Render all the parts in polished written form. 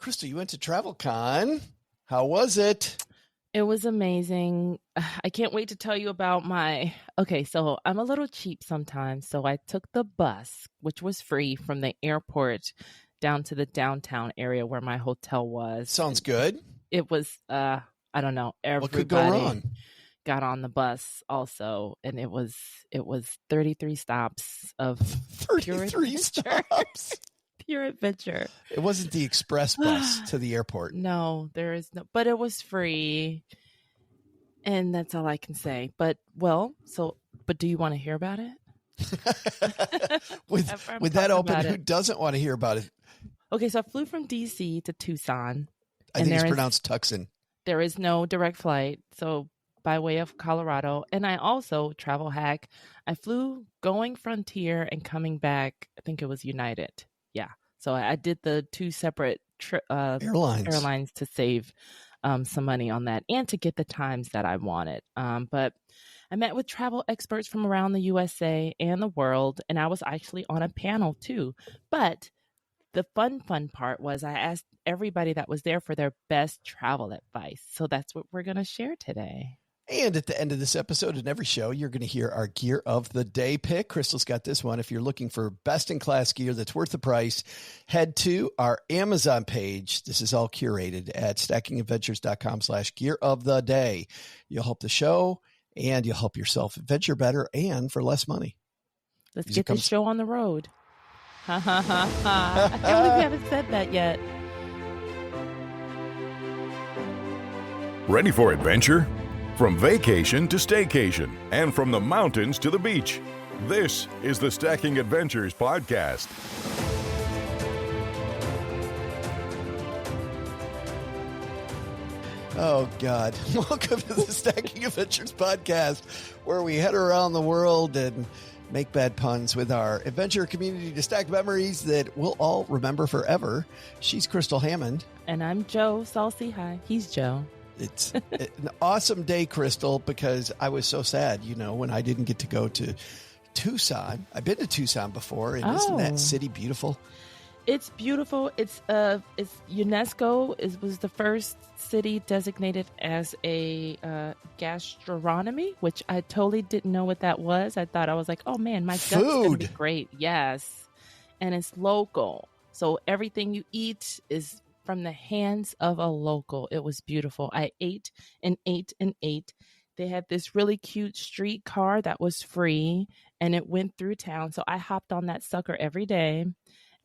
Crystal, you went to TravelCon. How was it? It was amazing. I can't wait to tell you about so I'm a little cheap sometimes. So I took the bus, which was free from the airport down to the downtown area where my hotel was. Sounds good. It was, I don't know. What could go wrong? Got on the bus also, and it was 33 stops of 33 stops. Pure adventure. It wasn't the express bus to the airport. No, there is no, but it was free. And that's all I can say. But do you want to hear about it? with that open, who doesn't want to hear about it? Okay, so I flew from DC to Tucson. I think it's pronounced Tucson. There is no direct flight. So by way of Colorado. And I also travel hack. I flew going Frontier and coming back. I think it was United. Yeah. So I did the two separate airlines to save some money on that and to get the times that I wanted. But I met with travel experts from around the USA and the world, and I was actually on a panel too. But the fun part was I asked everybody that was there for their best travel advice. So that's what we're going to share today. And at the end of this episode and every show, you're going to hear our gear of the day pick. Crystal's got this one. If you're looking for best-in-class gear that's worth the price, head to our Amazon page. This is all curated at stackingadventures.com/gear of the day. You'll help the show and you'll help yourself adventure better and for less money. Let's get this show on the road. Ha ha ha ha. I can't believe we haven't said that yet. Ready for adventure? From vacation to staycation, and from the mountains to the beach. This is the Stacking Adventures podcast. Oh, God. Welcome to the Stacking Adventures podcast, where we head around the world and make bad puns with our adventure community to stack memories that we'll all remember forever. She's Crystal Hammond. And I'm Joe Salsi. Hi. He's Joe. It's an awesome day, Crystal, because I was so sad, when I didn't get to go to Tucson. I've been to Tucson before, and isn't that city beautiful? It's beautiful. It's UNESCO was the first city designated as a gastronomy, which I totally didn't know what that was. I was like, oh man, my gut's gonna be great. Yes, and it's local, so everything you eat is from the hands of a local. It was beautiful. I ate and ate and ate. They had this really cute streetcar that was free, and it went through town. So I hopped on that sucker every day,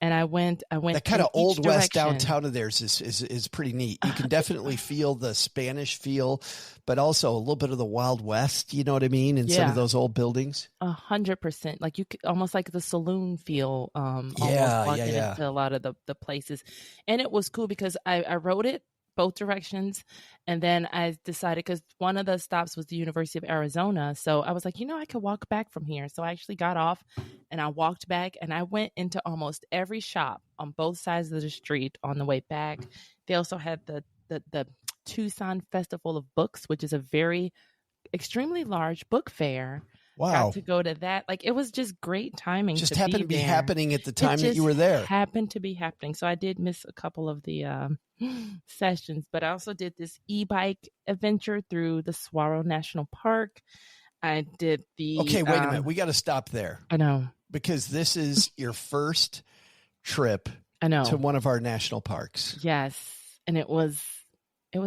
and I went. That kind of old west downtown of theirs is pretty neat. You can definitely feel the Spanish feel, but also a little bit of the Wild West. You know what I mean? In some of those old buildings. 100%. Like you could almost like the saloon feel. Into a lot of the places, and it was cool because I wrote it both directions, and then I decided, because one of the stops was the University of Arizona, so I was like, I could walk back from here. So I actually got off and I walked back, and I went into almost every shop on both sides of the street on the way back. They also had the Tucson Festival of Books, which is a very extremely large book fair. Wow. Got to go to that. Like, it was just great timing. Just happened to be happening at the time that you were there. Happened to be happening. So I did miss a couple of the sessions, but I also did this e-bike adventure through the Saguaro National Park. I did the... Okay, wait a minute. We got to stop there. I know. Because this is your first trip to one of our national parks. Yes. And it was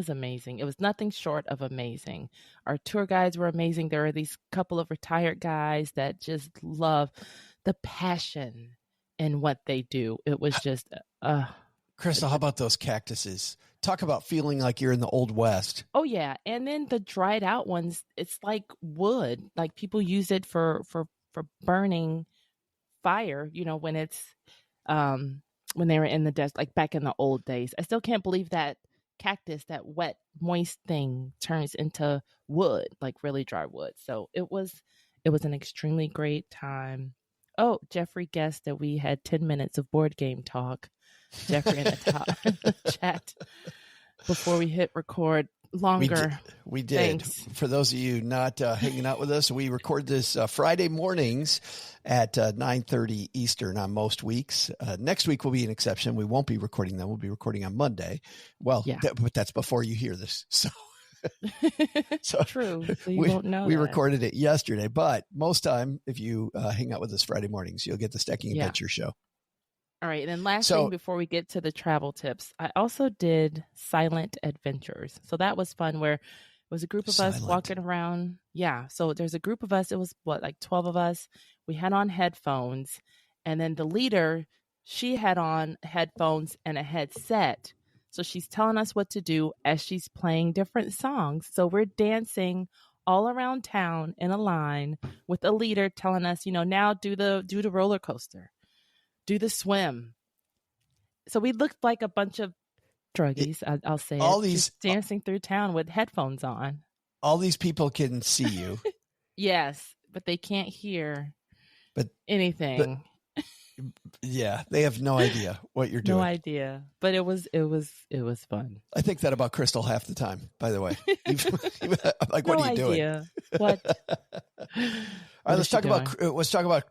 amazing. It was nothing short of amazing. Our tour guides were amazing. There are these couple of retired guys that just love the passion in what they do. It was just... Crystal, how about those cactuses? Talk about feeling like you're in the Old West. Oh, yeah. And then the dried out ones, it's like wood. Like people use it for burning fire, when it's... when they were in the desert, like back in the old days. I still can't believe that cactus, that wet, moist thing, turns into wood, like really dry wood. So it was an extremely great time. Oh, Jeffrey guessed that we had 10 minutes of board game talk. Jeffrey in the chat. before we hit record longer. We did. Thanks. For those of you not hanging out with us, we record this Friday mornings at 9:30 Eastern on most weeks. Next week will be an exception. We won't be recording them. We'll be recording on Monday. Well, but that's before you hear this. So true. So you won't know we that. recorded it yesterday, but most time, if you hang out with us Friday mornings, you'll get the Stacking Adventure show. All right. And then last thing before we get to the travel tips, I also did silent adventures. So that was fun, where it was a group of us walking around. Yeah. So there's a group of us. It was like 12 of us. We had on headphones, and then the leader, she had on headphones and a headset. So she's telling us what to do as she's playing different songs. So we're dancing all around town in a line with a leader telling us, now do the roller coaster, do the swim. So we looked like a bunch of druggies, I'll say all these just dancing through town with headphones on. All these people can see you. Yes, but they can't hear anything. Yeah, they have no idea what you're doing. No idea, but it was fun. I think that about Crystal half the time, by the way. I'm like, what are you doing? What? All right, let's talk about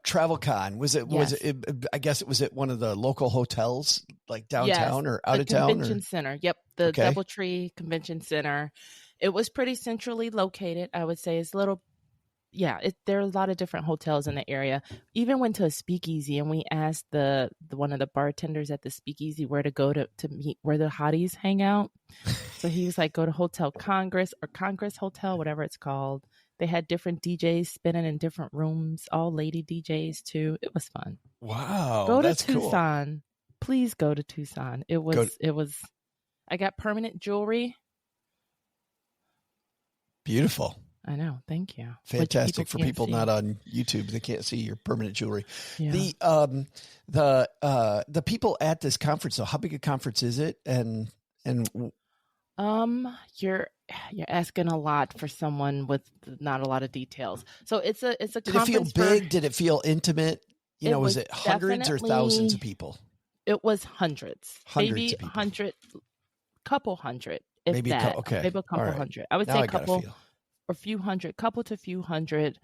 TravelCon. Was it? I guess it was at one of the local hotels, like downtown or out of town. Convention Center. Yep, the DoubleTree Convention Center. It was pretty centrally located. I would say it's a little. Yeah, there are a lot of different hotels in the area. Even went to a speakeasy, and we asked the one of the bartenders at the speakeasy where to go to meet, where the hotties hang out. So he was like, go to Hotel Congress or Congress Hotel, whatever it's called. They had different DJs spinning in different rooms, all lady DJs too. It was fun. Wow, go to Tucson. Cool. Please go to Tucson. It was. I got permanent jewelry. Beautiful. I know. Thank you. Fantastic for people not on YouTube. They can't see your permanent jewelry. Yeah. The people at this conference, though, how big a conference is it? And you're asking a lot for someone with not a lot of details. So it's a Did conference. It feel big? Did it feel intimate? Was it hundreds or thousands of people? It was hundreds. Maybe couple hundred. If maybe that. Maybe a couple hundred. I would say a couple. Or few hundred, couple to few hundred.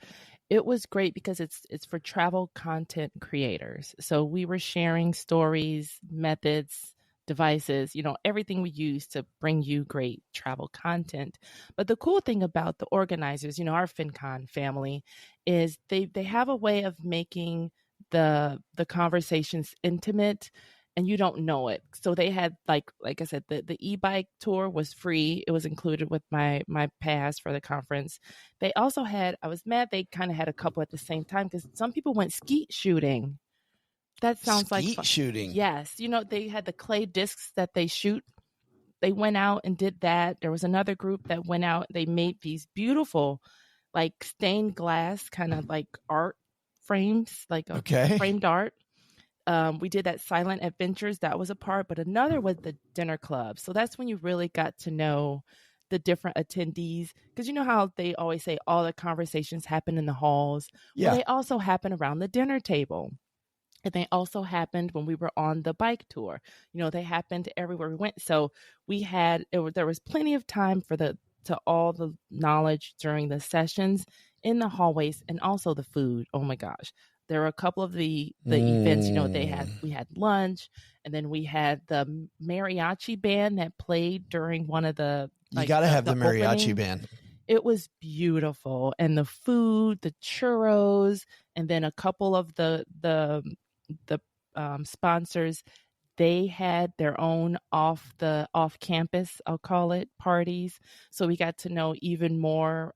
It was great because it's for travel content creators. So we were sharing stories, methods, devices, everything we use to bring you great travel content. But the cool thing about the organizers, our FinCon family, is they have a way of making the conversations intimate, and you don't know it. So they had, like I said, the e-bike tour was free. It was included with my pass for the conference. They also had, I was mad they kind of had a couple at the same time, because some people went skeet shooting. That sounds like skeet shooting. Yes. They had the clay discs that they shoot. They went out and did that. There was another group that went out. They made these beautiful, like stained glass kind of like art frames, like framed art. We did that silent adventures. That was a part, but another was the dinner club. So that's when you really got to know the different attendees, because you know how they always say all the conversations happen in the halls. Yeah. Well, they also happen around the dinner table. And they also happened when we were on the bike tour. They happened everywhere we went. So there was plenty of time to all the knowledge during the sessions in the hallways, and also the food. Oh my gosh. There were a couple of the events, we had lunch, and then we had the mariachi band that played during one of the. You got to have the mariachi opening. Band. It was beautiful, and the food, the churros, and then a couple of the sponsors, they had their own off campus, I'll call it, parties. So we got to know even more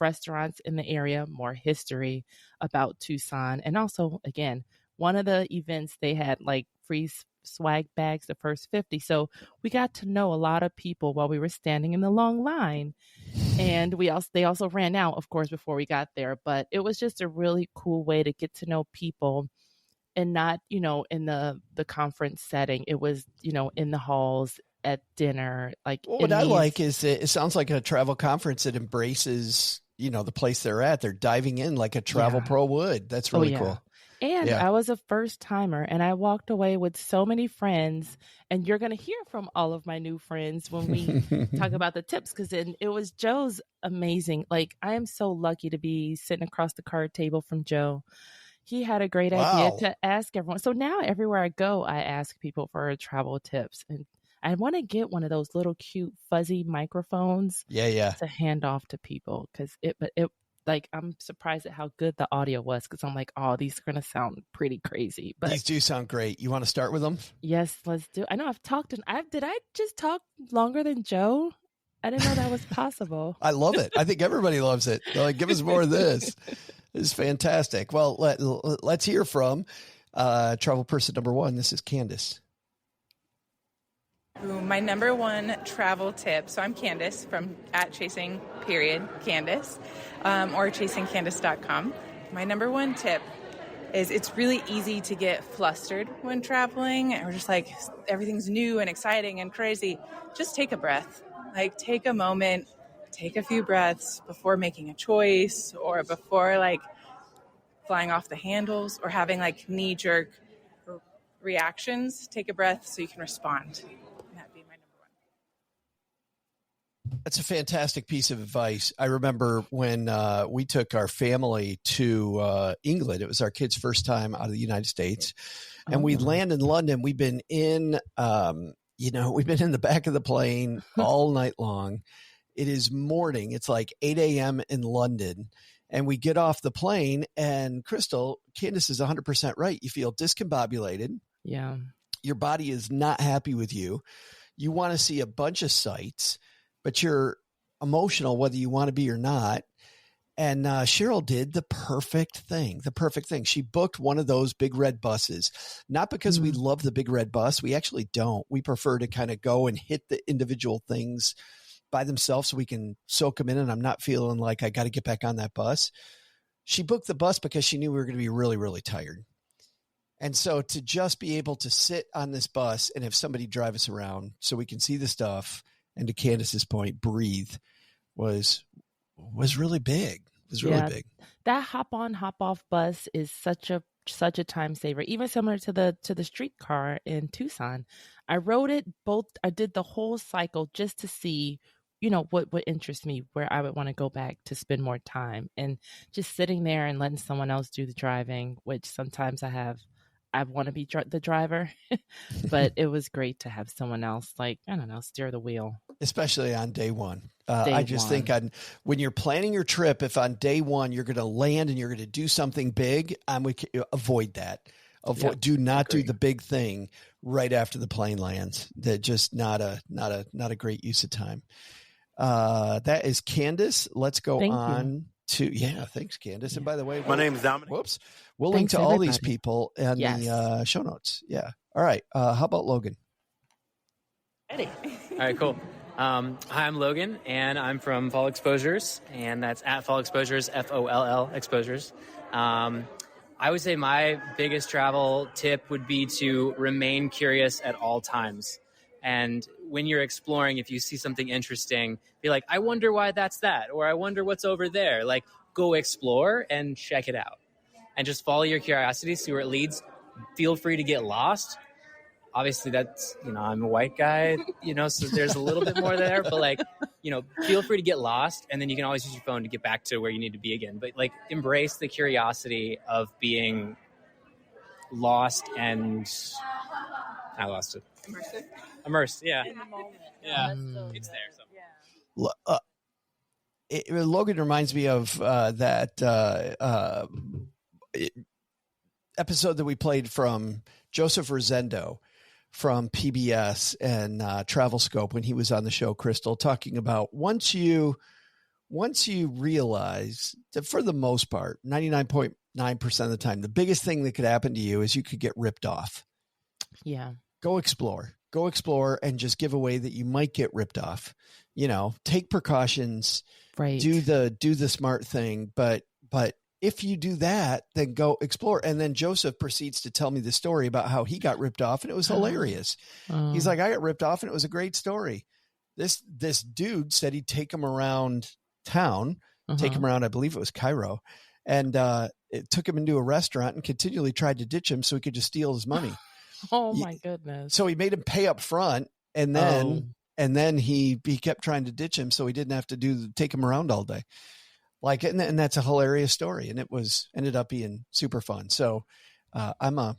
restaurants in the area, more history about Tucson. And also, again, one of the events, they had like free swag bags, the first 50. So we got to know a lot of people while we were standing in the long line. And they also ran out, of course, before we got there. But it was just a really cool way to get to know people. And not, in the conference setting. It was, in the halls at dinner. Like, what I like is it sounds like a travel conference that embraces, the place they're at. They're diving in like a travel pro would. That's really cool. And Yeah. I was a first timer and I walked away with so many friends. And you're going to hear from all of my new friends when we talk about the tips, because it was Joe's amazing. Like, I am so lucky to be sitting across the card table from Joe. He had a great idea Wow. to ask everyone. So now everywhere I go, I ask people for travel tips. And I want to get one of those little cute fuzzy microphones Yeah. to hand off to people, because like, I'm surprised at how good the audio was, because I'm like, oh, these are going to sound pretty crazy. But These do sound great. You want to start with them? yes, let's do. I know I've talked and did I just talk longer than Joe? I didn't know that was possible. I love it. I think everybody loves it. They're like, give us more of this. This is fantastic. Well, let's hear from travel person number one. This is Candace. Ooh, my number one travel tip. So I'm Candace from @chasing_Candace or chasingcandace.com. My number one tip is it's really easy to get flustered when traveling, or just like everything's new and exciting and crazy. Just take a breath. Like, take a moment, take a few breaths before making a choice, or before like flying off the handles or having like knee-jerk reactions. Take a breath so you can respond. That'd be my number one. That's a fantastic piece of advice. I remember when we took our family to England. It was our kids' first time out of the United States. And we land in London. We've been in, we've been in the back of the plane all night long. It is morning. It's like 8 a.m. in London. And we get off the plane, and Crystal, Candace is 100% right. You feel discombobulated. Yeah. Your body is not happy with you. You want to see a bunch of sights, but you're emotional whether you want to be or not. And Cheryl did the perfect thing. She booked one of those big red buses, not because we love the big red bus. We actually don't. We prefer to kind of go and hit the individual things by themselves so we can soak them in, and I'm not feeling like I got to get back on that bus. She booked the bus because she knew we were going to be really, really tired. And so to just be able to sit on this bus and have somebody drive us around so we can see the stuff, and to Candace's point, breathe, was really big. It was really big. That hop on, hop off bus is such a time saver, even similar to the streetcar in Tucson. I rode it both. I did the whole cycle just to see, what interests me, where I would want to go back to spend more time, and just sitting there and letting someone else do the driving, which sometimes I want to be the driver, but it was great to have someone else, like, I don't know, steer the wheel. Especially on day one. I just think when you're planning your trip, if on day one you're going to land and you're going to do something big, avoid that. Do not do the big thing right after the plane lands. That just not a great use of time. That is Candace. Let's go on to thanks, Candace. And by the way, my name is Dominic. Whoops. We'll link to all these people in the show notes. Yeah. All right. How about Logan? Ready. All right, cool. Hi, I'm Logan, and I'm from Fall Exposures, and that's @Fall Exposures, FOLL Exposures. I would say my biggest travel tip would be to remain curious at all times. And when you're exploring, if you see something interesting, be like, I wonder why that's that, or I wonder what's over there. Like, go explore and check it out. And just follow your curiosity, see where it leads. Feel free to get lost. Obviously, that's, I'm a white guy, so there's a little bit more there. But, feel free to get lost, and then you can always use your phone to get back to where you need to be again. But, embrace the curiosity of being lost and... I lost it. Immersed, yeah. In the moment. Yeah, it's there. So. Logan reminds me of that episode that we played from Joseph Rosendo from PBS and Travel Scope when he was on the show, Crystal, talking about once you realize that for the most part, 99.9% of the time, the biggest thing that could happen to you is you could get ripped off. Yeah. Go explore and just give away that you might get ripped off. Take precautions, right? Do the smart thing. But if you do that, then go explore. And then Joseph proceeds to tell me the story about how he got ripped off, and it was hilarious. He's like, I got ripped off and it was a great story. This dude said he'd take him around town, take him around, I believe it was Cairo. And it took him into a restaurant and continually tried to ditch him so he could just steal his money. Oh my goodness. So he made him pay up front, and then he kept trying to ditch him so he didn't have to take him around all day. Like, and that's a hilarious story, and it ended up being super fun. So I'm a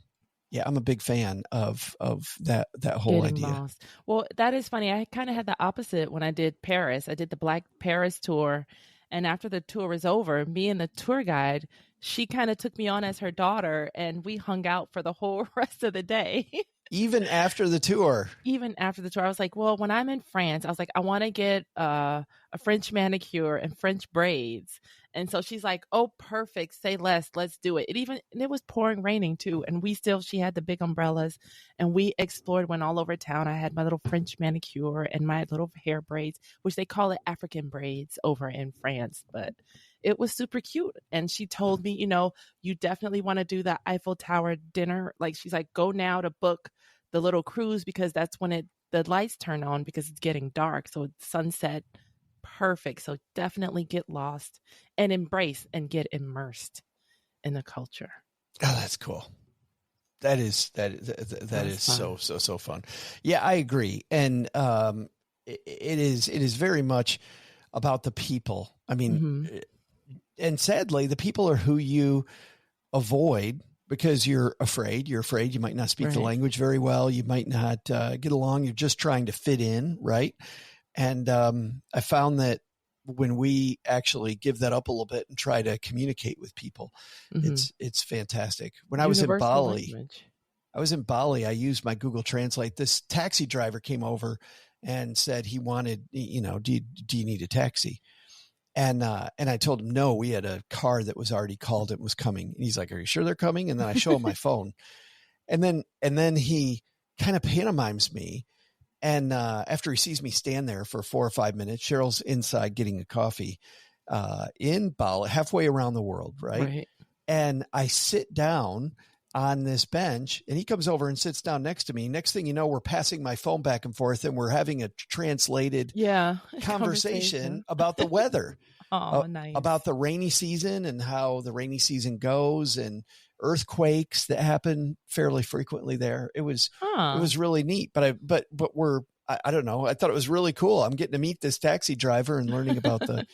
big fan of that whole Getting idea. lost. Well, that is funny. I kind of had the opposite when I did Paris. I did the Black Paris tour, and after the tour was over, me and the tour guide, she kind of took me on as her daughter, and we hung out for the whole rest of the day. Even after the tour? Even after the tour. I was like, well, when I'm in France, I was like, I want to get a French manicure and French braids. And so she's like, oh, perfect. Say less. Let's do it. It was pouring, raining too. And she had the big umbrellas, and we explored, went all over town. I had my little French manicure and my little hair braids, which they call it African braids over in France, but it was super cute. And she told me, you definitely want to do the Eiffel Tower dinner. Like, she's like, go now to book the little cruise, because that's when the lights turn on, because it's getting dark. So it's sunset. Perfect. So definitely get lost and embrace and get immersed in the culture. Oh, that's cool. That is so fun. Yeah, I agree. And it is very much about the people. I mean, and sadly, the people are who you avoid because you're afraid. You're afraid you might not speak the language very well. You might not get along. You're just trying to fit in, right? And I found that when we actually give that up a little bit and try to communicate with people, it's fantastic. When I was in Bali, I used my Google Translate. This taxi driver came over and said he wanted, do you need a taxi? And I told him, no, we had a car that was already called. It was coming. And he's like, are you sure they're coming? And then I show him my phone, and then he kind of pantomimes me. And after he sees me stand there for 4 or 5 minutes, Cheryl's inside getting a coffee in Bali, halfway around the world, right? And I sit down on this bench, and he comes over and sits down next to me. Next thing you know, we're passing my phone back and forth, and we're having a translated conversation about the weather. Oh, nice. About the rainy season and how the rainy season goes, and earthquakes that happen fairly frequently there. It was really neat, but I don't know. I thought it was really cool. I'm getting to meet this taxi driver and learning about the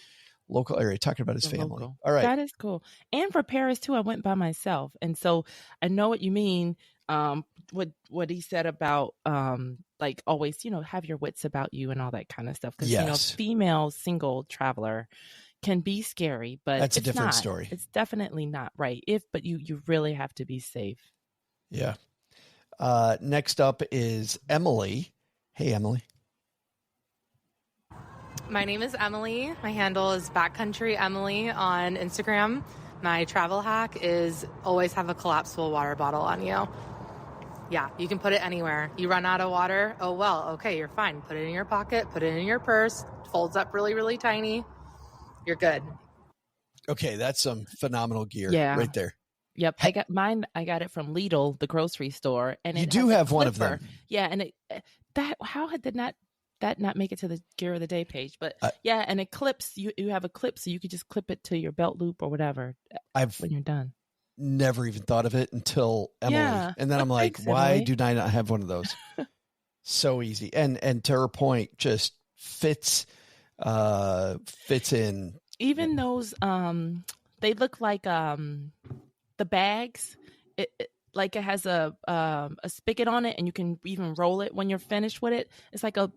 local area, talking about his family. All right. That is cool. And for Paris too, I went by myself. And so I know what you mean. What he said about, like, always, have your wits about you and all that kind of stuff. Cause female single traveler can be scary, but that's a different story. It's definitely not right. But you really have to be safe. Yeah. Next up is Emily. Hey, Emily. My name is Emily. My handle is Backcountry Emily on Instagram. My travel hack is always have a collapsible water bottle on you. Yeah, you can put it anywhere. You run out of water. Oh, well, okay, you're fine. Put it in your pocket, put it in your purse, folds up really, really tiny. You're good. Okay, that's some phenomenal gear right there. Yep, I got mine. I got it from Lidl, the grocery store, and you do have one of them. Yeah, and how did that not make it to the gear of the day page? But and it clips. You have a clip, so you could just clip it to your belt loop or whatever. When you're done. Never even thought of it until Emily, and then I'm like, why do I not have one of those? So easy, and to her point, just fits in. Even those, they look like the bags. It has a spigot on it, and you can even roll it when you're finished with it. It's like a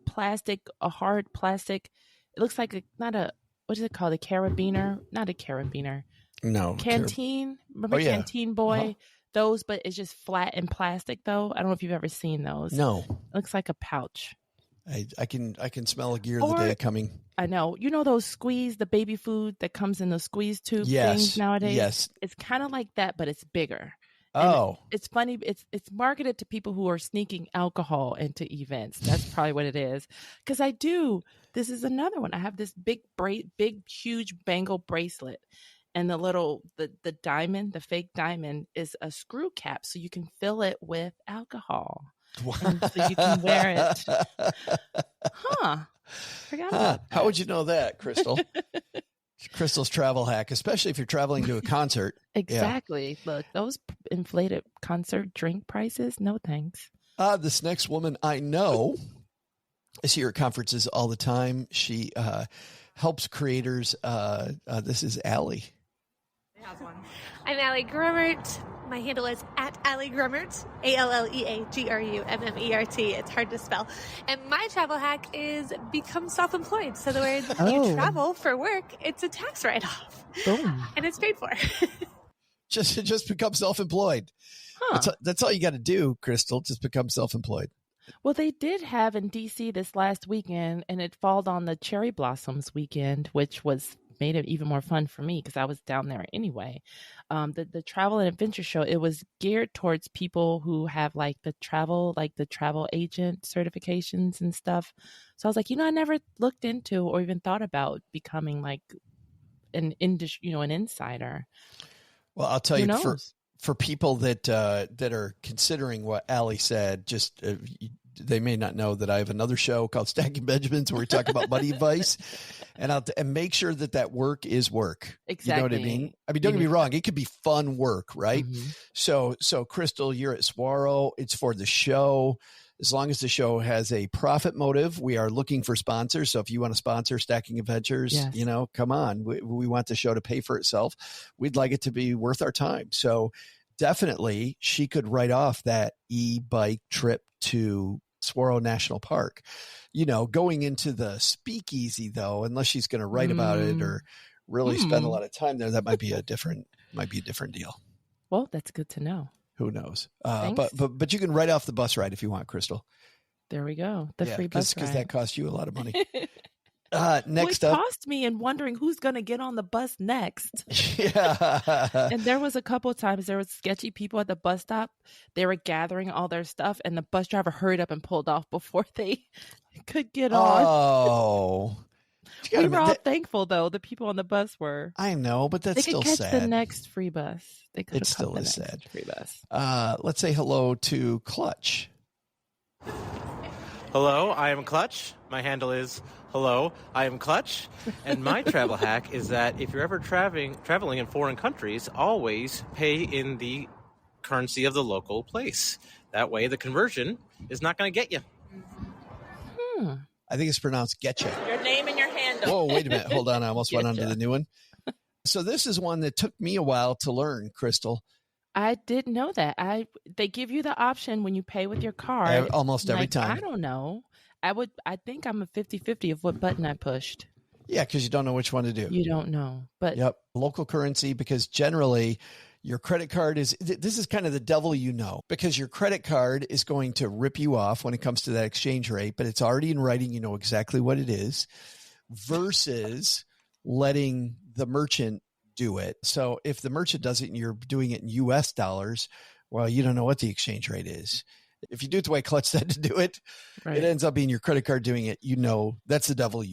hard plastic. It looks like what is it called? A carabiner? Not a carabiner. No. Canteen. Remember Canteen Boy? Uh-huh. Those, but it's just flat and plastic though. I don't know if you've ever seen those. No. It looks like a pouch. I can smell a gear of the day coming. I know. Those the baby food that comes in those squeeze tube things nowadays? Yes. It's kind of like that, but it's bigger. Oh. It's funny. It's marketed to people who are sneaking alcohol into events. That's probably what it is. Because this is another one. I have this big, huge bangle bracelet. And the diamond, the fake diamond, is a screw cap, so you can fill it with alcohol. And so you can wear it. Forgot about that. How would you know that, Crystal? Crystal's travel hack, especially if you're traveling to a concert. Exactly. Look, those inflated concert drink prices, no thanks. This next woman I know is here at conferences all the time. She helps creators. This is Allie. I'm Allie Grummert. My handle is at Allie Grummert, ALLEAGRUMMERT. It's hard to spell. And my travel hack is become self-employed. So the way that you travel for work, it's a tax write-off. Boom. And it's paid for. Just become self-employed. Huh. That's all you got to do, Crystal. Just become self-employed. Well, they did have in DC this last weekend, and it fell on the cherry blossoms weekend, which made it even more fun for me because I was down there anyway. The travel and adventure show, it was geared towards people who have like the travel agent certifications and stuff. So I was like, I never looked into or even thought about becoming like an insider. Well, I'll tell you, for people that are considering what Allie said, just they may not know that I have another show called Stacking Benjamins where we talk about money advice, and make sure that work is work. Exactly. You know what I mean? I mean, don't get me wrong; it could be fun work, right? Mm-hmm. So Crystal, you're at Saguaro. It's for the show. As long as the show has a profit motive, we are looking for sponsors. So if you want to sponsor Stacking Adventures, yes, come on. We want the show to pay for itself. We'd like it to be worth our time. So definitely she could write off that e-bike trip to Saguaro National Park. Going into the speakeasy though, unless she's going to write about it or really spend a lot of time there, that might be a different deal. Well, that's good to know. Who knows? But you can write off the bus ride if you want, Crystal. There we go. The free bus ride. Because that costs you a lot of money. Next up, cost me and wondering who's going to get on the bus next. Yeah. And there was a couple of times there was sketchy people at the bus stop. They were gathering all their stuff, and the bus driver hurried up and pulled off before they could get on. Oh. We were all thankful, though. The people on the bus were. I know, but that's still sad. They could catch the next free bus. It still is sad. Free bus. Let's say hello to Clutch. Hello, I am Clutch. My handle is hello, I am Clutch. And my travel hack is that if you're ever traveling in foreign countries, always pay in the currency of the local place. That way the conversion is not going to get you. I think it's pronounced getcha. Your name and your handle. Whoa, wait a minute. Hold on. I almost went on to the new one. So this is one that took me a while to learn, Crystal. I didn't know that. They give you the option when you pay with your card. Almost every time. I don't know. I think I'm a 50-50 of what button I pushed. Yeah, because you don't know which one to do. You don't know. But yep. Local currency, because generally your credit card this is kind of the devil because your credit card is going to rip you off when it comes to that exchange rate, but it's already in writing, exactly what it is, versus letting the merchant do it. So if the merchant does it and you're doing it in US dollars, well, you don't know what the exchange rate is. If you do it the way Clutch said to do it, right, it ends up being your credit card doing it. That's the devil.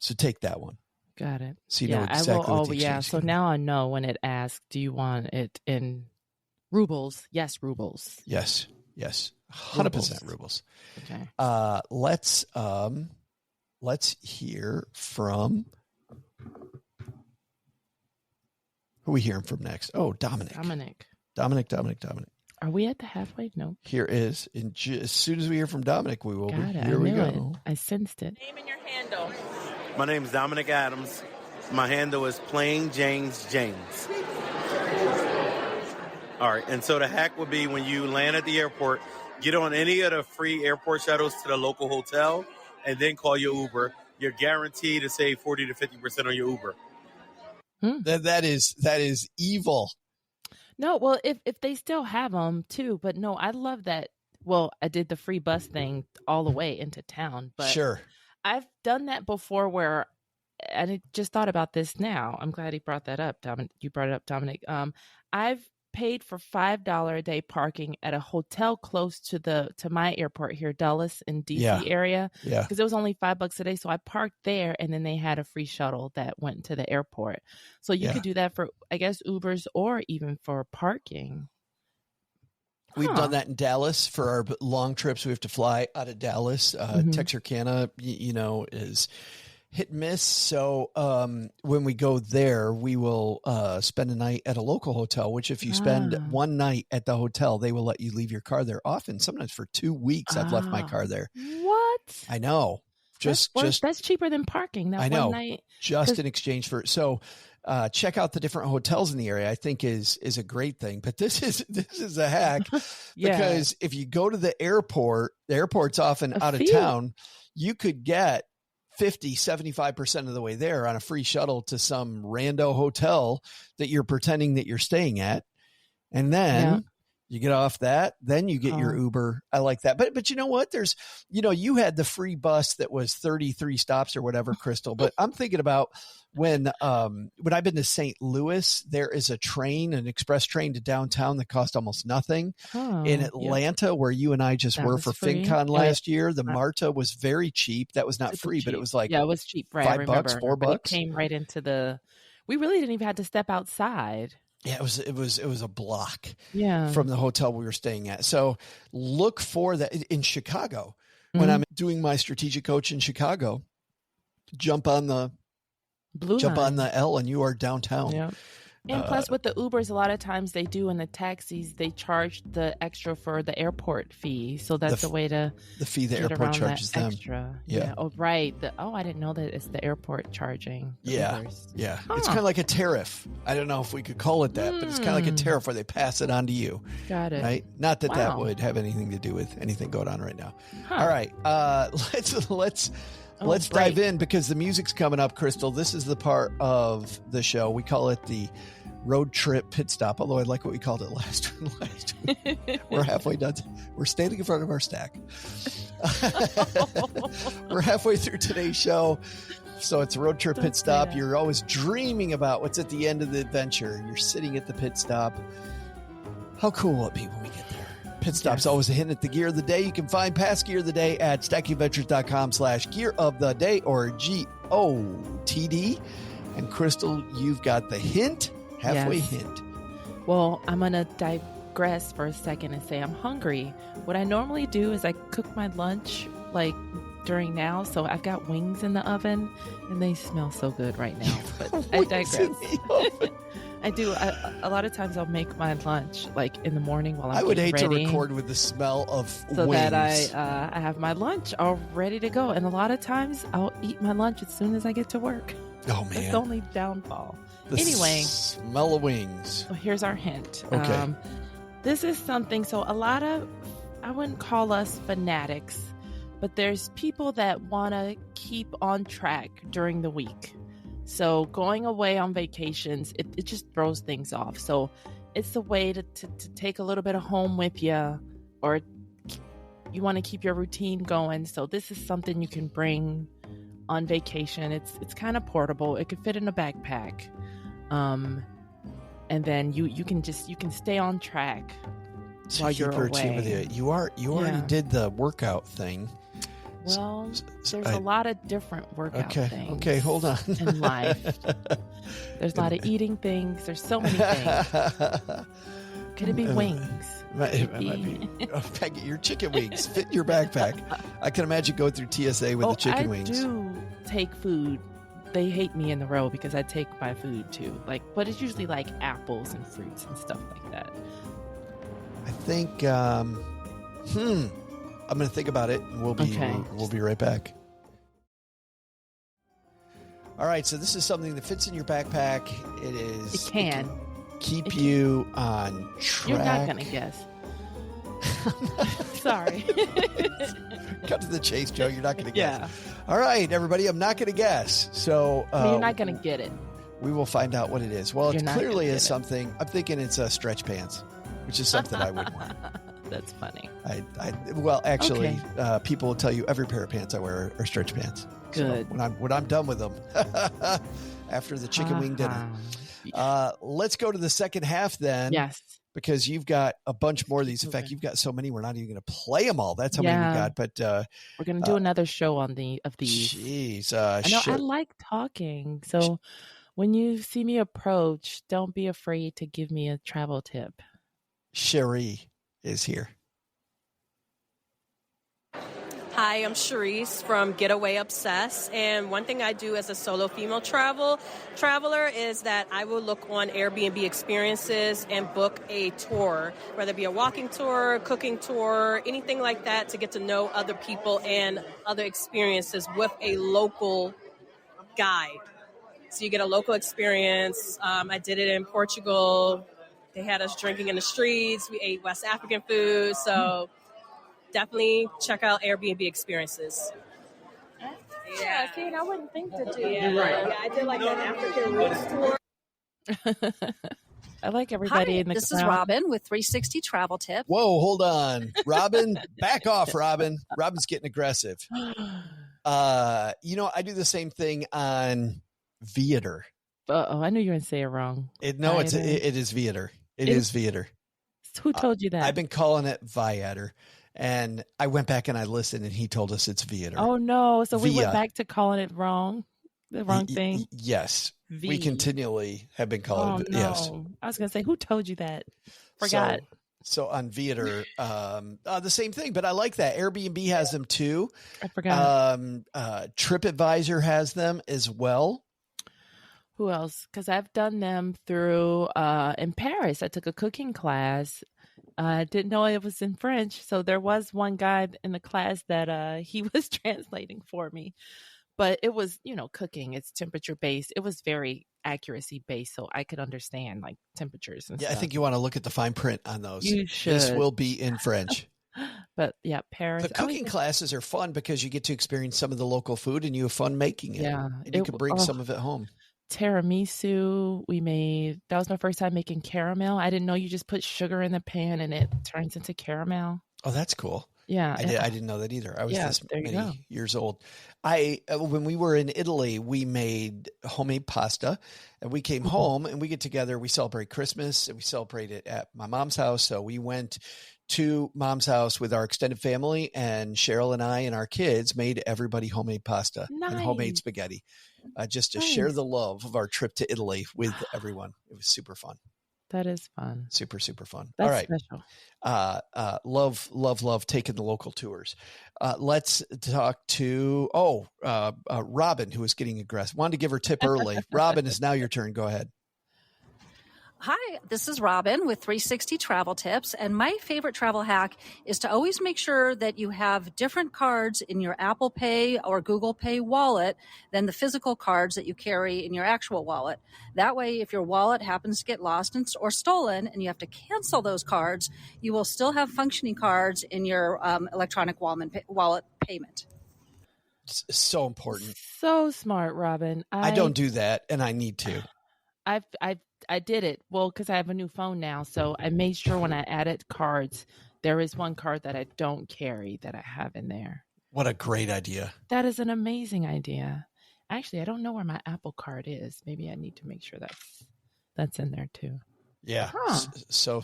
So take that one. Got it. So you know exactly what the exchange So now I know when it asks, do you want it in rubles? Yes, rubles. Yes. 100% rubles. Okay. Let's hear from who are we hearing from next? Oh, Dominic. Dominic. Are we at the halfway? No. Here is as soon as we hear from Dominic, we will be. Here we go. I sensed it. Name and your handle. My name is Dominic Adams. My handle is Plain James. All right, and so the hack would be when you land at the airport, get on any of the free airport shuttles to the local hotel, and then call your Uber. You're guaranteed to save 40 to 50% on your Uber. That is evil. No, well, if they still have them too, but no, I love that. Well, I did the free bus thing all the way into town, but sure, I've done that before where, and I just thought about this now. I'm glad he brought that up, Dominic. You brought it up, Dominic. I've paid for $5 a day parking at a hotel close to my airport here, Dulles in DC area. Yeah. Because it was only $5 a day. So I parked there and then they had a free shuttle that went to the airport. So you could do that for, I guess, Ubers or even for parking. We've done that in Dallas for our long trips. We have to fly out of Dallas. Texarkana, hit and miss. So when we go there, we will spend a night at a local hotel, which if you spend one night at the hotel, they will let you leave your car there. Often, sometimes for 2 weeks, I've left my car there. What? I know. That's cheaper than parking. That I know. One night. Just in exchange for check out the different hotels in the area. I think is a great thing. But this is a hack because if you go to the airport's often out of town. You could get 50-75% of the way there on a free shuttle to some rando hotel that you're pretending that you're staying at, and then. You get off that, then you get your Uber. I like that. But you know what? There's, you had the free bus that was 33 stops or whatever, Crystal. But I'm thinking about when I've been to St. Louis, there is a train, an express train to downtown that cost almost nothing. In Atlanta, where you and I just were for FinCon last year, the MARTA was very cheap. That was not free, but it was like it was cheap. Right, $5, $4. It came right into we really didn't even have to step outside. Yeah, it was a block from the hotel we were staying at. So look for that in Chicago. When I'm doing my strategic coach in Chicago, jump on the L and you are downtown. Yeah. And plus with the Ubers, a lot of times they do in the taxis, they charge the extra for the airport fee. So that's a way to the fee the airport charges them. Extra. Yeah. Oh, right. I didn't know that it's the airport charging. Ubers. Yeah. It's kind of like a tariff. I don't know if we could call it that, but it's kind of like a tariff where they pass it on to you. Got it. Right? Not that that would have anything to do with anything going on right now. All right. Let's dive in because the music's coming up, Crystal. This is the part of the show. We call it the road trip pit stop, although I like what we called it last week. We're halfway done. We're standing in front of our stack. We're halfway through today's show. So it's a road trip pit stop. You're always dreaming about what's at the end of the adventure. You're sitting at the pit stop. How cool will it be when we get there? Pit stop's always a hint at the gear of the day. You can find past gear of the day at stackingventures.com/gear of the day or GOTD. And Crystal, you've got the hint. Halfway hint. Well, I'm going to digress for a second and say I'm hungry. What I normally do is I cook my lunch during now. So I've got wings in the oven and they smell so good right now. But I digress. I do. A lot of times I'll make my lunch in the morning while I'm I would hate ready, to record with the smell of so wings. that I have my lunch all ready to go. And a lot of times I'll eat my lunch as soon as I get to work. Oh, man. That's the only downfall. Anyway, smell of wings. Well, here's our hint. Okay. This is something. So a lot of, I wouldn't call us fanatics, but there's people that want to keep on track during the week. So going away on vacations, it just throws things off. So it's a way to take a little bit of home with you, or you want to keep your routine going. So this is something you can bring on vacation. It's kind of portable. It could fit in a backpack. And then you can stay on track while you're away. You already did the workout thing. Well, there's a lot of different workout things. Okay, hold on. In life, there's a lot of eating things. There's so many things. Could it be wings? It might be. Your chicken wings fit in your backpack. I can imagine going through TSA with the chicken wings. I do take food. They hate me in the row because I take my food too. But it's usually apples and fruits and stuff like that. I think. I'm going to think about it. And we'll be right back. All right. So this is something that fits in your backpack. It can keep you on track. You're not going to guess. Sorry. Cut to the chase, Joe. You're not going to guess. Yeah. All right, everybody. I'm not going to guess. So you're not going to get it. We will find out what it is. Well, it clearly is something. I'm thinking it's stretch pants, which is something I would want. That's funny. Actually, people will tell you every pair of pants I wear are stretch pants. Good. So when I'm done with them after the chicken wing dinner. Let's go to the second half then. Yes. Because you've got a bunch more of these. In fact, you've got so many, we're not even going to play them all. That's how many we got. But we're going to do another show on these. Jeez. I like talking. So when you see me approach, don't be afraid to give me a travel tip. Sherry is here. Hi, I'm Charisse from Getaway Obsess, and one thing I do as a solo female traveler is that I will look on Airbnb Experiences and book a tour, whether it be a walking tour, cooking tour, anything like that, to get to know other people and other experiences with a local guide. So you get a local experience. I did it in Portugal. They had us drinking in the streets. We ate West African food, so definitely check out Airbnb Experiences. Yeah, see, I wouldn't think to do Yeah, that. yeah, I did like an African roots tour. I like everybody in the This crowd. is Robin with 360 Travel Tips. Whoa, hold on. Robin, back off, Robin. Robin's getting aggressive. I do the same thing on Viator. Uh-oh, I knew you were going to say it wrong. It is Viator. It is Viator. Who told you that? I've been calling it Viator. And I went back and I listened, and he told us it's Viator. Oh, no. So we went Via. back to calling it wrong. The wrong thing. Yes. V. We continually have been calling it. No. Yes. I was going to say, who told you that? Forgot. So on Viator, the same thing, but I like that. Airbnb has them too. I forgot. TripAdvisor has them as well. Who else? Because I've done them through in Paris. I took a cooking class. I didn't know it was in French. So there was one guy in the class that he was translating for me. But it was, cooking. It's temperature based. It was very accuracy based. So I could understand like temperatures and stuff. I think you want to look at the fine print on those. You should. This will be in French. But yeah, Paris. The cooking classes are fun because you get to experience some of the local food and you have fun making it. Yeah. And you can bring some of it home. Tiramisu we made. That was my first time making caramel. I didn't know you just put sugar in the pan and it turns into caramel. Oh, that's cool. Yeah. I didn't know that either. I was this there you go. many years old. When we were in Italy, we made homemade pasta and we came home and we get together. We celebrate Christmas and we celebrate it at my mom's house. So we went to mom's house with our extended family, and Cheryl and I and our kids made everybody homemade pasta and homemade spaghetti. Just to share the love of our trip to Italy with everyone. It was super fun. That is fun. Super, super fun. That's all right. Special. Love taking the local tours. Let's talk to, Robin, who is getting aggressive. Wanted to give her tip early. Robin, it's now your turn. Go ahead. Hi, this is Robin with 360 Travel Tips, and my favorite travel hack is to always make sure that you have different cards in your Apple Pay or Google Pay wallet than the physical cards that you carry in your actual wallet. That way, if your wallet happens to get lost or stolen and you have to cancel those cards, you will still have functioning cards in your electronic wallet payment. It's so important. So smart, Robin. I don't do that, and I need to. I did it. Well, because I have a new phone now. So I made sure when I added cards, there is one card that I don't carry that I have in there. What a great idea. That is an amazing idea. Actually, I don't know where my Apple card is. Maybe I need to make sure that's in there too. Yeah. Huh. So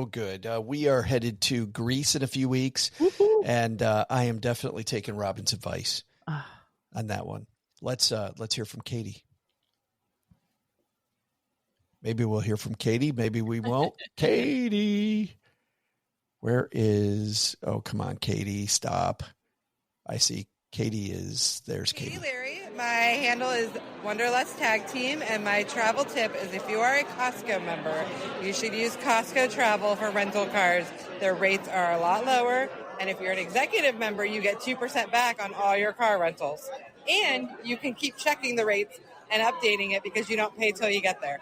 good. We are headed to Greece in a few weeks. Woo-hoo. And I am definitely taking Robin's advice on that one. Let's hear from Katie. Maybe we'll hear from Katie. Maybe we won't. Katie, where is? Oh, come on, Katie, stop. I see Katie is. There's Katie. Hey, Larry. My handle is Wanderlust Tag Team, and my travel tip is if you are a Costco member, you should use Costco Travel for rental cars. Their rates are a lot lower, and if you're an executive member, you get 2% back on all your car rentals. And you can keep checking the rates and updating it because you don't pay till you get there.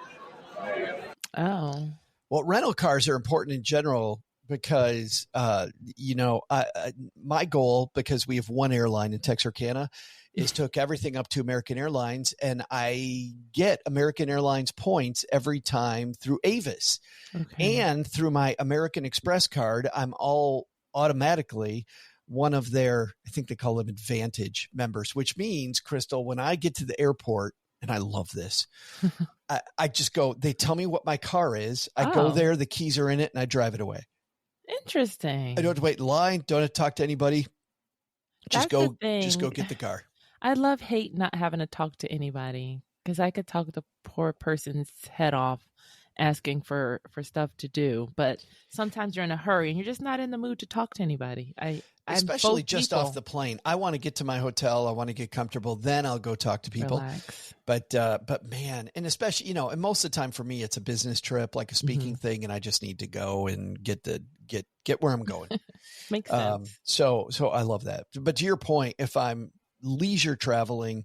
Oh. Well, rental cars are important in general because, my goal, because we have one airline in Texarkana, is to hook everything up to American Airlines, and I get American Airlines points every time through Avis. Okay. And through my American Express card, I'm all automatically one of their, I think they call them Advantage members, which means, Crystal, when I get to the airport, and I love this, I just go, they tell me what my car is. I go there, the keys are in it, and I drive it away. Interesting. I don't have to wait in line. Don't have to talk to anybody. Just go get the car. I hate not having to talk to anybody because I could talk the poor person's head off asking for stuff to do. But sometimes you're in a hurry and you're just not in the mood to talk to anybody. Especially just off the plane. I want to get to my hotel. I want to get comfortable. Then I'll go talk to people. Relax. But man, and especially, and most of the time for me, it's a business trip, like a speaking thing. And I just need to go and get where I'm going. Makes sense. So I love that. But to your point, if I'm leisure traveling,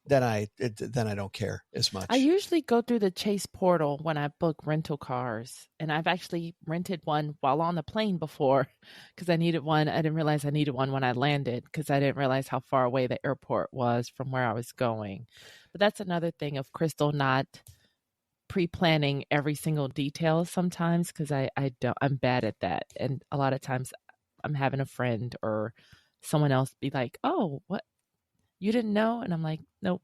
then I don't care as much. I usually go through the Chase portal when I book rental cars, and I've actually rented one while on the plane before because I needed one. I didn't realize I needed one when I landed because I didn't realize how far away the airport was from where I was going. But that's another thing of Crystal not pre-planning every single detail sometimes because I'm bad at that. And a lot of times I'm having a friend or someone else be like, "Oh, what? You didn't know?" And I'm like, nope.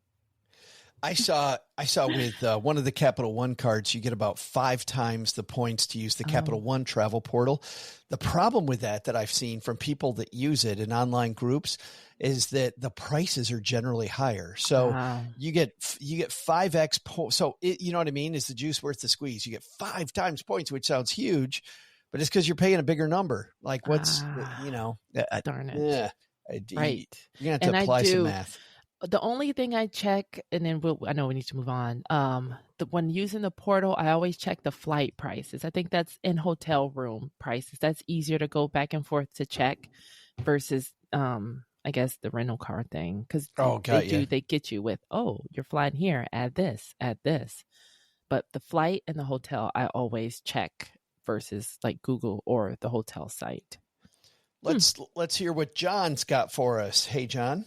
I saw with one of the Capital One cards, you get about 5 times the points to use the Capital One travel portal. The problem with that I've seen from people that use it in online groups is that the prices are generally higher. So you get 5x. So you know what I mean? Is the juice worth the squeeze? You get 5 times points, which sounds huge, but it's because you're paying a bigger number. Like what's, darn it. Yeah. Right. You're going to have to apply some math. The only thing I check, and then I know we need to move on. When using the portal, I always check the flight prices. I think that's in hotel room prices. That's easier to go back and forth to check versus, I guess, the rental car thing. Because they get you with, you're flying here, add this. But the flight and the hotel, I always check versus like Google or the hotel site. Let's hear what John's got for us. Hey, John.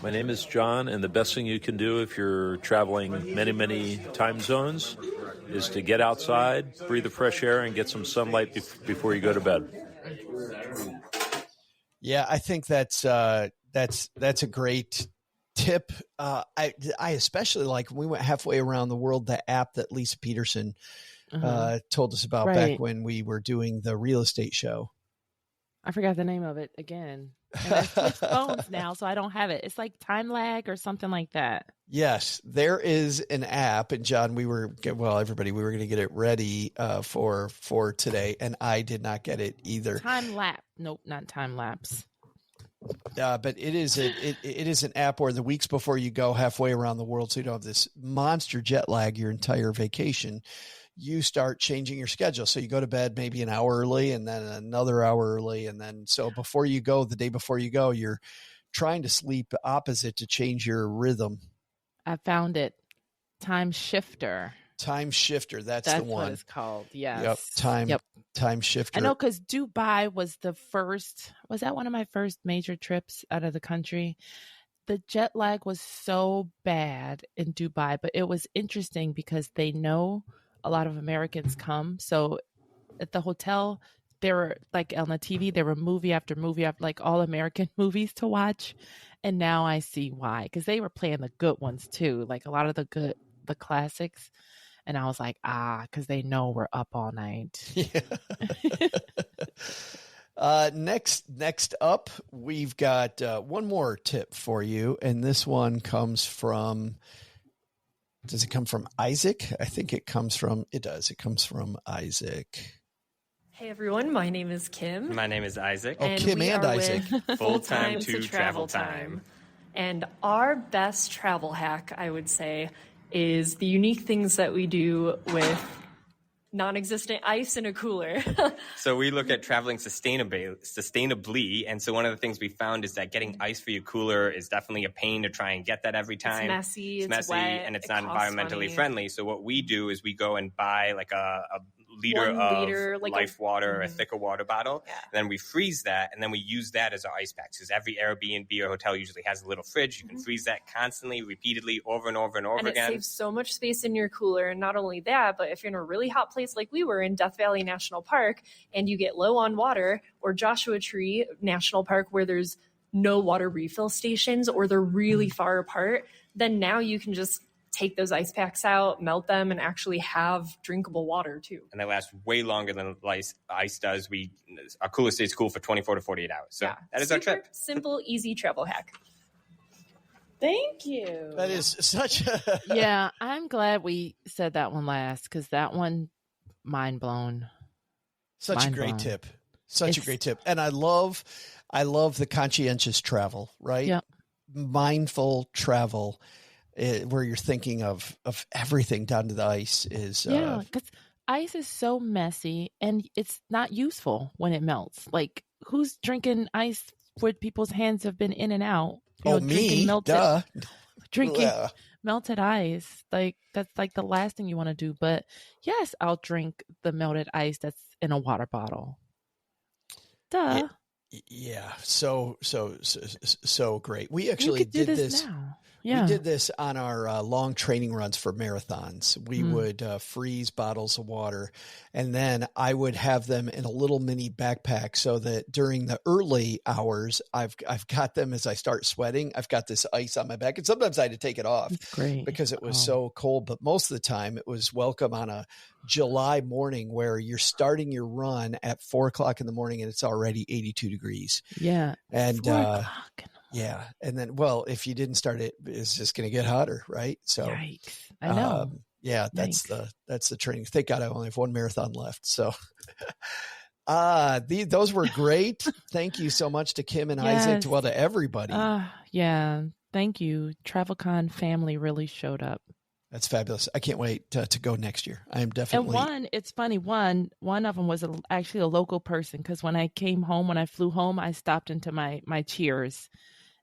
My name is John, and the best thing you can do if you're traveling many, many time zones is to get outside, breathe the fresh air, and get some sunlight before you go to bed. Yeah, I think that's a great tip. I especially like when we went halfway around the world, the app that Lisa Peterson told us about back when we were doing the real estate show. I forgot the name of it again. And I switched phones now, so I don't have it. It's like Time Lag or something like that. Yes, there is an app, and John, we were going to get it ready for today, and I did not get it either. Time Lapse. Nope, not Time Lapse. But it is an app where the weeks before you go halfway around the world, so you don't have this monster jet lag your entire vacation, you start changing your schedule. So you go to bed maybe an hour early and then another hour early. And then, so before you go, the day before you go, you're trying to sleep opposite to change your rhythm. I found it. Time Shifter. That's the one. What it's called. Yes. Time Shifter. I know, because Dubai was that one of my first major trips out of the country? The jet lag was so bad in Dubai, but it was interesting because they know a lot of Americans come. So at the hotel, there were, like on the TV, there were movie after movie, like all American movies to watch. And now I see why, because they were playing the good ones too, like a lot of the classics. And I was like, because they know we're up all night. Yeah. Next up, we've got one more tip for you. And this one comes from, does it come from Isaac? I think it comes from, it does. It comes from Isaac. Hey everyone, my name is Kim. My name is Isaac. Oh, and Kim and Isaac. Full time to travel time. And our best travel hack, I would say, is the unique things that we do with non-existent ice in a cooler. So we look at traveling sustainably. And so one of the things we found is that getting ice for your cooler is definitely a pain to try and get that every time. It's messy, wet, and it's not environmentally friendly. So what we do is we go and buy like a liter of Life water, a thicker water bottle. Yeah. And then we freeze that, and then we use that as our ice packs. Because every Airbnb or hotel usually has a little fridge. You can freeze that constantly, repeatedly, over and over and over again. And it saves so much space in your cooler. And not only that, but if you're in a really hot place like we were in Death Valley National Park, and you get low on water, or Joshua Tree National Park where there's no water refill stations, or they're really far apart, then now you can just take those ice packs out, melt them, and actually have drinkable water too. And they last way longer than ice does. Our cooler stays cool for 24 to 48 hours. So that is our trip. Simple, easy travel hack. Thank you. That is such a... Yeah, I'm glad we said that one last because that one, mind blown. Such a great tip. Such a great tip. And I love the conscientious travel, right? Yep. Mindful travel where you're thinking of everything down to the ice is... Yeah, because ice is so messy and it's not useful when it melts. Like, who's drinking ice where people's hands have been in and out? Me. Drinking melted ice. Like, that's like the last thing you want to do. But yes, I'll drink the melted ice that's in a water bottle. Duh. Yeah. So great. We actually did this now. Yeah. We did this on our long training runs for marathons. We would freeze bottles of water, and then I would have them in a little mini backpack so that during the early hours, I've got them as I start sweating. I've got this ice on my back, and sometimes I had to take it off because it was so cold. But most of the time, it was welcome on a July morning where you're starting your run at 4:00 in the morning and it's already 82 degrees. Yeah. And yeah. And then, well, if you didn't start it, it's just going to get hotter. Right. So yikes. I know. Yeah, that's the training. Thank God I only have one marathon left. So those were great. Thank you so much to Kim and Isaac, to everybody. Yeah. Thank you. TravelCon family really showed up. That's fabulous. I can't wait to go next year. I am definitely. And it's funny. One of them was actually a local person. Cause when I flew home, I stopped into my Cheers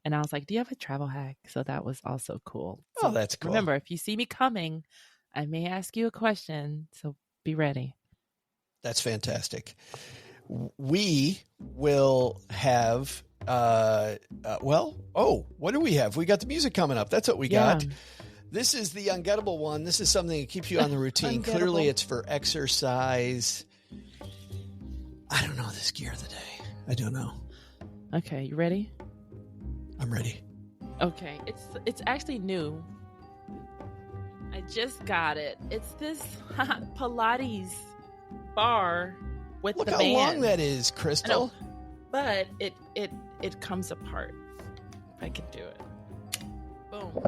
and I was like, do you have a travel hack? So that was also cool. So that's cool. Remember, if you see me coming, I may ask you a question. So be ready. That's fantastic. We will have, what do we have? We got the music coming up. That's what we got. This is the ungettable one. This is something that keeps you on the routine. Clearly, it's for exercise. I don't know this gear of the day. I don't know. Okay, you ready? I'm ready. Okay, it's actually new. I just got it. It's this Pilates bar with Look the how band. long that is, Crystal. But it comes apart. If I can do it. Boom.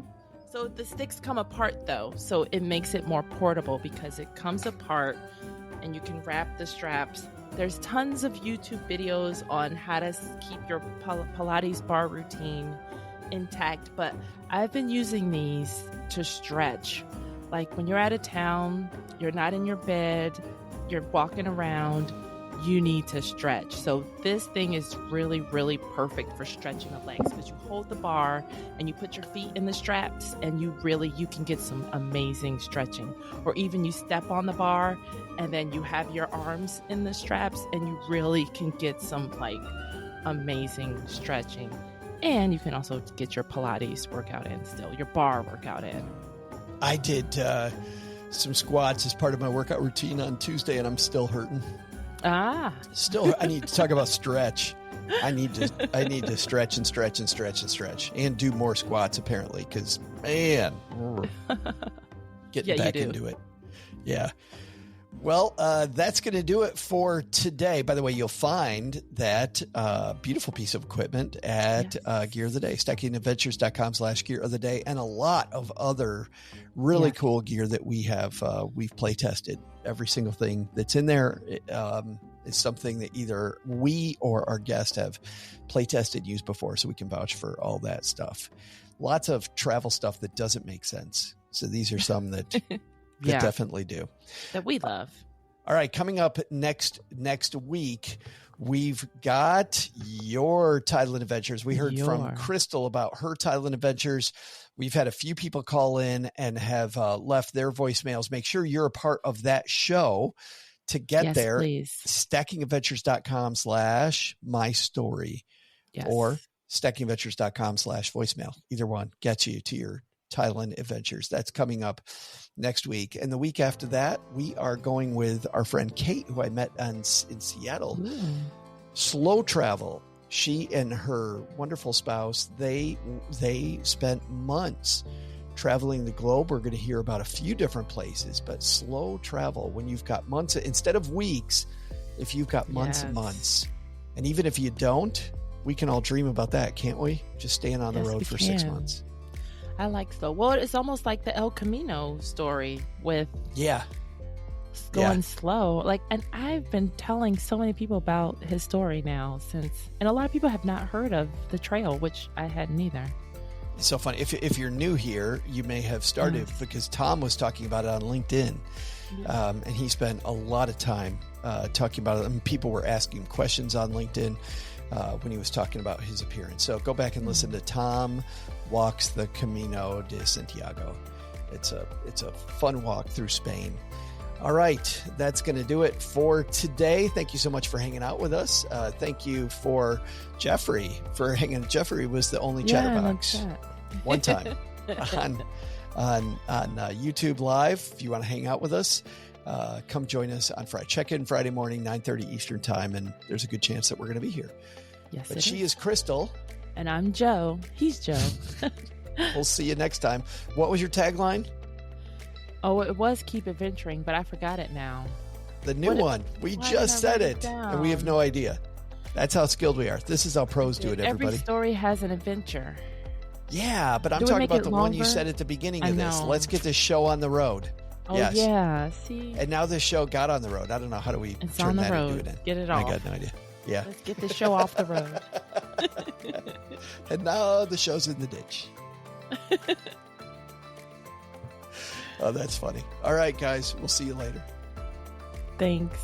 So the sticks come apart though, so it makes it more portable because it comes apart and you can wrap the straps. There's tons of YouTube videos on how to keep your Pilates bar routine intact, but I've been using these to stretch. Like when you're out of town, you're not in your bed, you're walking around, you need to stretch. So this thing is really, really perfect for stretching the legs because you hold the bar and you put your feet in the straps and you can get some amazing stretching. Or even you step on the bar and then you have your arms in the straps and you really can get some like amazing stretching. And you can also get your Pilates workout in still, your bar workout in. I did some squats as part of my workout routine on Tuesday and I'm still hurting. Still, I need to talk about stretch. I need to stretch and stretch and stretch and stretch and do more squats apparently because man, getting back into it. Yeah. Well, that's going to do it for today. By the way, you'll find that beautiful piece of equipment at Gear of the Day, stackingadventures.com/gear of the day, and a lot of other really cool gear that we have. We've play tested. Every single thing that's in there is something that either we or our guests have play tested, used before, so we can vouch for all that stuff. Lots of travel stuff that doesn't make sense. So these are some that definitely do. That we love. All right, coming up next week, we've got your Thailand adventures. We heard from Crystal about her Thailand adventures. We've had a few people call in and have left their voicemails. Make sure you're a part of that show. To get there, please. stackingadventures.com/mystory or stackingadventures.com/voicemail. Either one gets you to your Thailand adventures. That's coming up next week. And the week after that, we are going with our friend Kate, who I met in Seattle. Slow travel. She and her wonderful spouse, they spent months traveling the globe. We're going to hear about a few different places, but slow travel when you've got months instead of weeks, if you've got months and months. And even if you don't, we can all dream about that, can't we? Just staying on the road for 6 months. I like slow. Well, it's almost like the El Camino story with going slow. Like, and I've been telling so many people about his story now and a lot of people have not heard of the trail, which I hadn't either. It's so funny. If you're new here, you may have started because Tom was talking about it on LinkedIn, and he spent a lot of time talking about it. And people were asking questions on LinkedIn when he was talking about his appearance. So go back and listen to Tom Walks the Camino de Santiago. It's a fun walk through Spain. All right, that's going to do it for today. Thank you so much for hanging out with us. Thank you for Jeffrey for hanging. Jeffrey was the only chatterbox one time on YouTube Live. If you want to hang out with us, come join us on Friday. Check in Friday morning, 9:30 Eastern time, and there's a good chance that we're going to be here. Yes, but she is Crystal. And I'm Joe. He's Joe. We'll see you next time. What was your tagline? Oh, it was keep adventuring, but I forgot it now. The new one. We just said it, and we have no idea. That's how skilled we are. This is how pros do it, everybody. Every story has an adventure. Yeah, but I'm talking about the one you said at the beginning of this. Let's get this show on the road. Oh, yeah. See? And now this show got on the road. I don't know. How do we turn that into it? Get it off. I got no idea. Yeah. Let's get the show off the road. And now the show's in the ditch. Oh, that's funny. All right, guys. We'll see you later. Thanks.